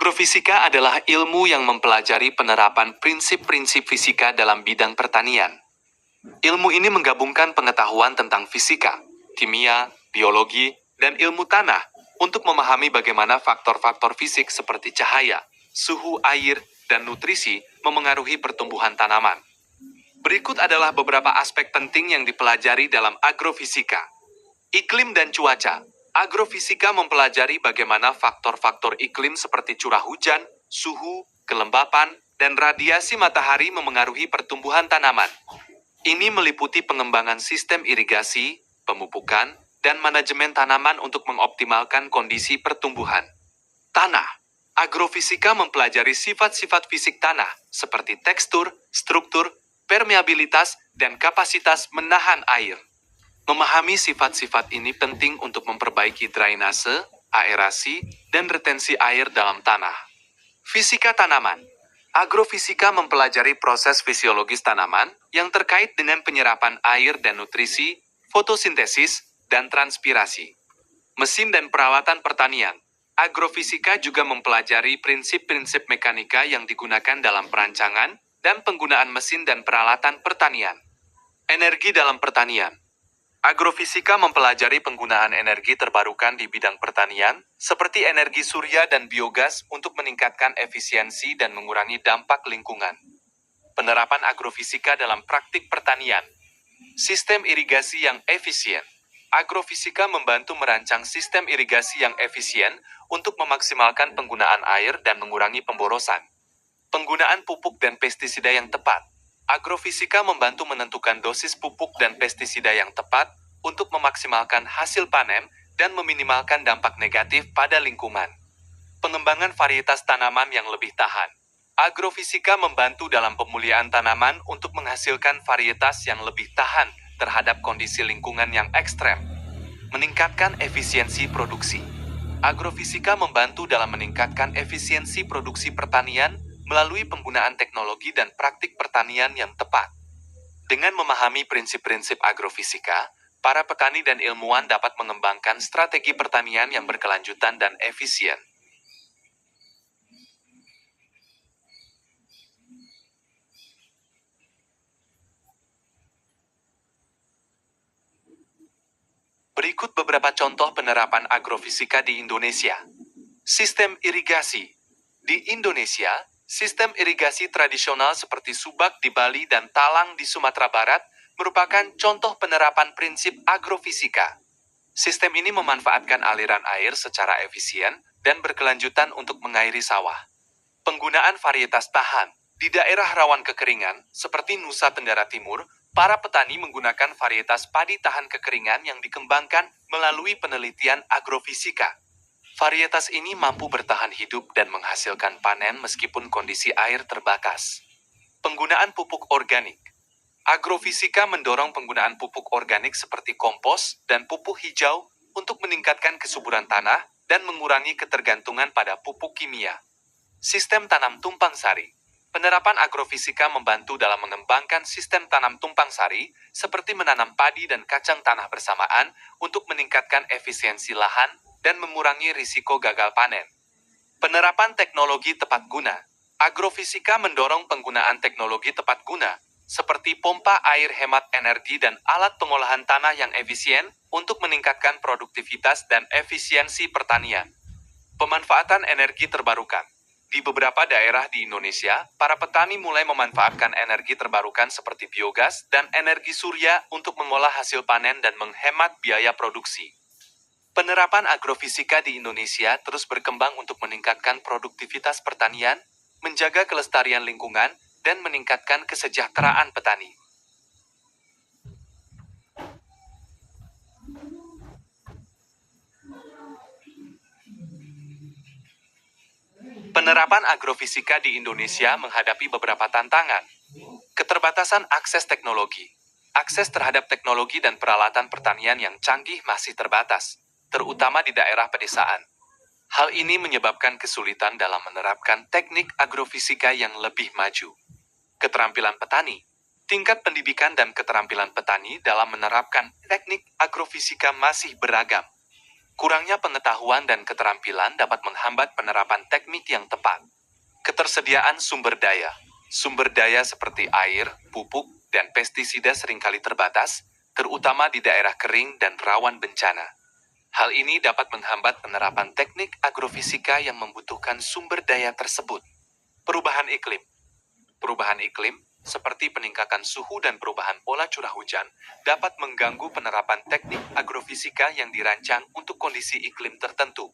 Agrofisika adalah ilmu yang mempelajari penerapan prinsip-prinsip fisika dalam bidang pertanian. Ilmu ini menggabungkan pengetahuan tentang fisika, kimia, biologi, dan ilmu tanah untuk memahami bagaimana faktor-faktor fisik seperti cahaya, suhu air, dan nutrisi memengaruhi pertumbuhan tanaman. Berikut adalah beberapa aspek penting yang dipelajari dalam agrofisika. Iklim dan cuaca. Agrofisika mempelajari bagaimana faktor-faktor iklim seperti curah hujan, suhu, kelembapan, dan radiasi matahari memengaruhi pertumbuhan tanaman. Ini meliputi pengembangan sistem irigasi, pemupukan, dan manajemen tanaman untuk mengoptimalkan kondisi pertumbuhan. Tanah. Agrofisika mempelajari sifat-sifat fisik tanah, seperti tekstur, struktur, permeabilitas, dan kapasitas menahan air. Memahami sifat-sifat ini penting untuk memperbaiki drainase, aerasi, dan retensi air dalam tanah. Fisika tanaman. Agrofisika mempelajari proses fisiologis tanaman yang terkait dengan penyerapan air dan nutrisi, fotosintesis, dan transpirasi. Mesin dan peralatan pertanian. Agrofisika juga mempelajari prinsip-prinsip mekanika yang digunakan dalam perancangan dan penggunaan mesin dan peralatan pertanian. Energi dalam pertanian. Agrofisika mempelajari penggunaan energi terbarukan di bidang pertanian, seperti energi surya dan biogas untuk meningkatkan efisiensi dan mengurangi dampak lingkungan. Penerapan agrofisika dalam praktik pertanian. Sistem irigasi yang efisien. Agrofisika membantu merancang sistem irigasi yang efisien untuk memaksimalkan penggunaan air dan mengurangi pemborosan. Penggunaan pupuk dan pestisida yang tepat. Agrofisika membantu menentukan dosis pupuk dan pestisida yang tepat untuk memaksimalkan hasil panen dan meminimalkan dampak negatif pada lingkungan. Pengembangan varietas tanaman yang lebih tahan. Agrofisika membantu dalam pemulihan tanaman untuk menghasilkan varietas yang lebih tahan terhadap kondisi lingkungan yang ekstrem. Meningkatkan efisiensi produksi. Agrofisika membantu dalam meningkatkan efisiensi produksi pertanian melalui penggunaan teknologi dan praktik pertanian yang tepat. Dengan memahami prinsip-prinsip agrofisika, para petani dan ilmuwan dapat mengembangkan strategi pertanian yang berkelanjutan dan efisien. Berikut beberapa contoh penerapan agrofisika di Indonesia. Sistem irigasi. Di Indonesia, sistem irigasi tradisional seperti subak di Bali dan talang di Sumatera Barat merupakan contoh penerapan prinsip agrofisika. Sistem ini memanfaatkan aliran air secara efisien dan berkelanjutan untuk mengairi sawah. Penggunaan varietas tahan. Di daerah rawan kekeringan, seperti Nusa Tenggara Timur, para petani menggunakan varietas padi tahan kekeringan yang dikembangkan melalui penelitian agrofisika. Varietas ini mampu bertahan hidup dan menghasilkan panen meskipun kondisi air terbatas. Penggunaan pupuk organik. Agrofisika mendorong penggunaan pupuk organik seperti kompos dan pupuk hijau untuk meningkatkan kesuburan tanah dan mengurangi ketergantungan pada pupuk kimia. Sistem tanam tumpang sari. Penerapan agrofisika membantu dalam mengembangkan sistem tanam tumpang sari, seperti menanam padi dan kacang tanah bersamaan untuk meningkatkan efisiensi lahan dan mengurangi risiko gagal panen. Penerapan teknologi tepat guna. Agrofisika mendorong penggunaan teknologi tepat guna, seperti pompa air hemat energi dan alat pengolahan tanah yang efisien untuk meningkatkan produktivitas dan efisiensi pertanian. Pemanfaatan energi terbarukan. Di beberapa daerah di Indonesia, para petani mulai memanfaatkan energi terbarukan seperti biogas dan energi surya untuk mengolah hasil panen dan menghemat biaya produksi. Penerapan agrofisika di Indonesia terus berkembang untuk meningkatkan produktivitas pertanian, menjaga kelestarian lingkungan, dan meningkatkan kesejahteraan petani. Penerapan agrofisika di Indonesia menghadapi beberapa tantangan. Keterbatasan akses teknologi. Akses terhadap teknologi dan peralatan pertanian yang canggih masih terbatas, terutama di daerah pedesaan. Hal ini menyebabkan kesulitan dalam menerapkan teknik agrofisika yang lebih maju. Keterampilan petani. Tingkat pendidikan dan keterampilan petani dalam menerapkan teknik agrofisika masih beragam. Kurangnya pengetahuan dan keterampilan dapat menghambat penerapan teknik yang tepat. Ketersediaan sumber daya. Sumber daya seperti air, pupuk, dan pestisida seringkali terbatas, terutama di daerah kering dan rawan bencana. Hal ini dapat menghambat penerapan teknik agrofisika yang membutuhkan sumber daya tersebut. Perubahan iklim. Perubahan iklim, seperti peningkatan suhu dan perubahan pola curah hujan, dapat mengganggu penerapan teknik agrofisika yang dirancang untuk kondisi iklim tertentu.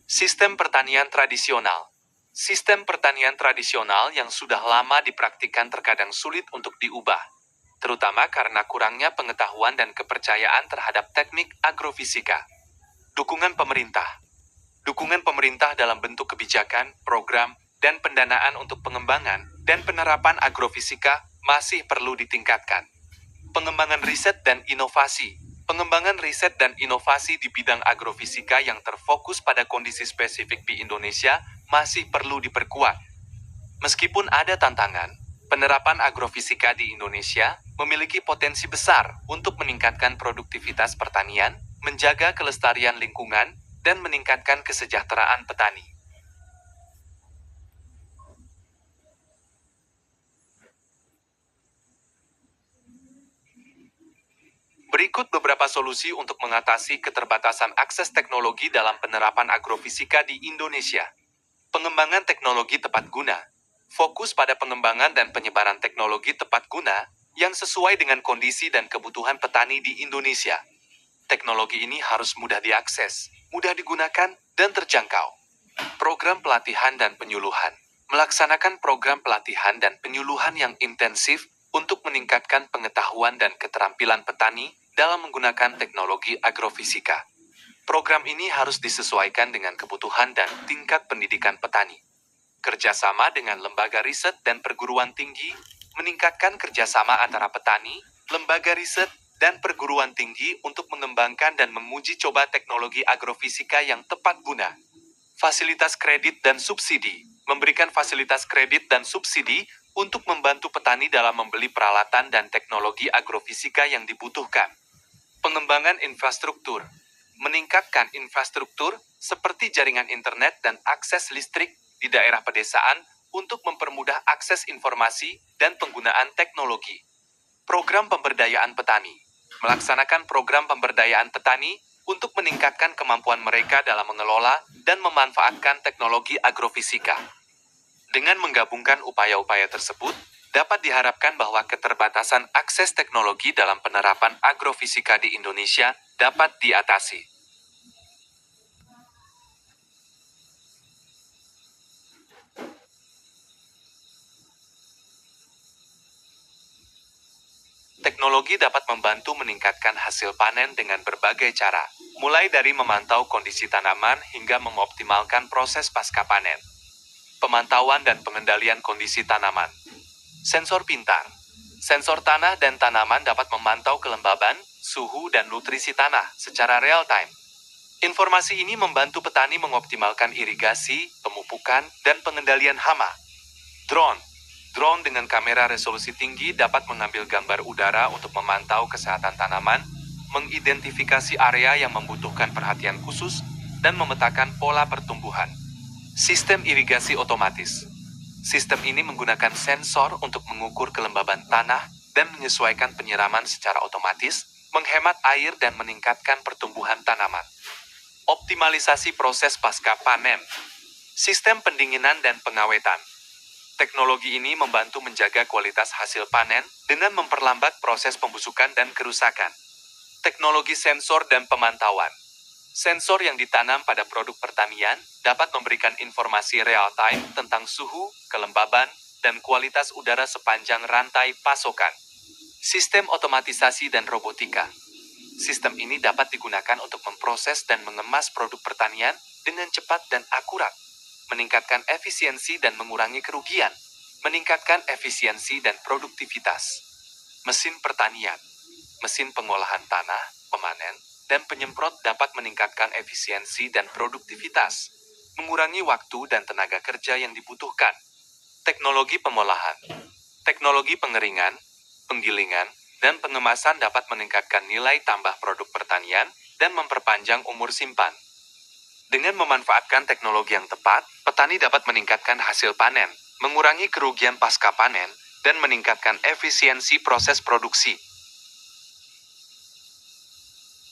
Sistem pertanian tradisional. Sistem pertanian tradisional yang sudah lama dipraktikkan terkadang sulit untuk diubah, terutama karena kurangnya pengetahuan dan kepercayaan terhadap teknik agrofisika. Dukungan pemerintah. Dukungan pemerintah dalam bentuk kebijakan, program, dan pendanaan untuk pengembangan dan penerapan agrofisika masih perlu ditingkatkan. Pengembangan riset dan inovasi. Pengembangan riset dan inovasi di bidang agrofisika yang terfokus pada kondisi spesifik di Indonesia masih perlu diperkuat. Meskipun ada tantangan, penerapan agrofisika di Indonesia memiliki potensi besar untuk meningkatkan produktivitas pertanian, menjaga kelestarian lingkungan, dan meningkatkan kesejahteraan petani. Berikut beberapa solusi untuk mengatasi keterbatasan akses teknologi dalam penerapan agrofisika di Indonesia. Pengembangan teknologi tepat guna. Fokus pada pengembangan dan penyebaran teknologi tepat guna yang sesuai dengan kondisi dan kebutuhan petani di Indonesia. Teknologi ini harus mudah diakses, mudah digunakan, dan terjangkau. Program pelatihan dan penyuluhan. Melaksanakan program pelatihan dan penyuluhan yang intensif untuk meningkatkan pengetahuan dan keterampilan petani dalam menggunakan teknologi agrofisika. Program ini harus disesuaikan dengan kebutuhan dan tingkat pendidikan petani. Kerjasama dengan lembaga riset dan perguruan tinggi, meningkatkan kerjasama antara petani, lembaga riset, dan perguruan tinggi untuk mengembangkan dan menguji coba teknologi agrofisika yang tepat guna. Fasilitas kredit dan subsidi. Memberikan fasilitas kredit dan subsidi untuk membantu petani dalam membeli peralatan dan teknologi agrofisika yang dibutuhkan. Pengembangan infrastruktur. Meningkatkan infrastruktur seperti jaringan internet dan akses listrik di daerah pedesaan untuk mempermudah akses informasi dan penggunaan teknologi. Program pemberdayaan petani. Melaksanakan program pemberdayaan petani untuk meningkatkan kemampuan mereka dalam mengelola dan memanfaatkan teknologi agrofisika. Dengan menggabungkan upaya-upaya tersebut, dapat diharapkan bahwa keterbatasan akses teknologi dalam penerapan agrofisika di Indonesia dapat diatasi. Teknologi dapat membantu meningkatkan hasil panen dengan berbagai cara, mulai dari memantau kondisi tanaman hingga mengoptimalkan proses pasca panen. Pemantauan dan pengendalian kondisi tanaman. Sensor pintar. Sensor tanah dan tanaman dapat memantau kelembaban, suhu, dan nutrisi tanah secara real-time. Informasi ini membantu petani mengoptimalkan irigasi, pemupukan, dan pengendalian hama. Drone. Drone dengan kamera resolusi tinggi dapat mengambil gambar udara untuk memantau kesehatan tanaman, mengidentifikasi area yang membutuhkan perhatian khusus, dan memetakan pola pertumbuhan. Sistem irigasi otomatis. Sistem ini menggunakan sensor untuk mengukur kelembaban tanah dan menyesuaikan penyiraman secara otomatis, menghemat air dan meningkatkan pertumbuhan tanaman. Optimalisasi proses pasca panen. Sistem pendinginan dan pengawetan. Teknologi ini membantu menjaga kualitas hasil panen dengan memperlambat proses pembusukan dan kerusakan. Teknologi sensor dan pemantauan. Sensor yang ditanam pada produk pertanian dapat memberikan informasi real-time tentang suhu, kelembaban, dan kualitas udara sepanjang rantai pasokan. Sistem otomatisasi dan robotika. Sistem ini dapat digunakan untuk memproses dan mengemas produk pertanian dengan cepat dan akurat, meningkatkan efisiensi dan mengurangi kerugian, meningkatkan efisiensi dan produktivitas. Mesin pertanian, mesin pengolahan tanah, pemanen, dan penyemprot dapat meningkatkan efisiensi dan produktivitas, mengurangi waktu dan tenaga kerja yang dibutuhkan. Teknologi pengolahan, teknologi pengeringan, penggilingan, dan pengemasan dapat meningkatkan nilai tambah produk pertanian dan memperpanjang umur simpan. Dengan memanfaatkan teknologi yang tepat, petani dapat meningkatkan hasil panen, mengurangi kerugian pasca panen, dan meningkatkan efisiensi proses produksi.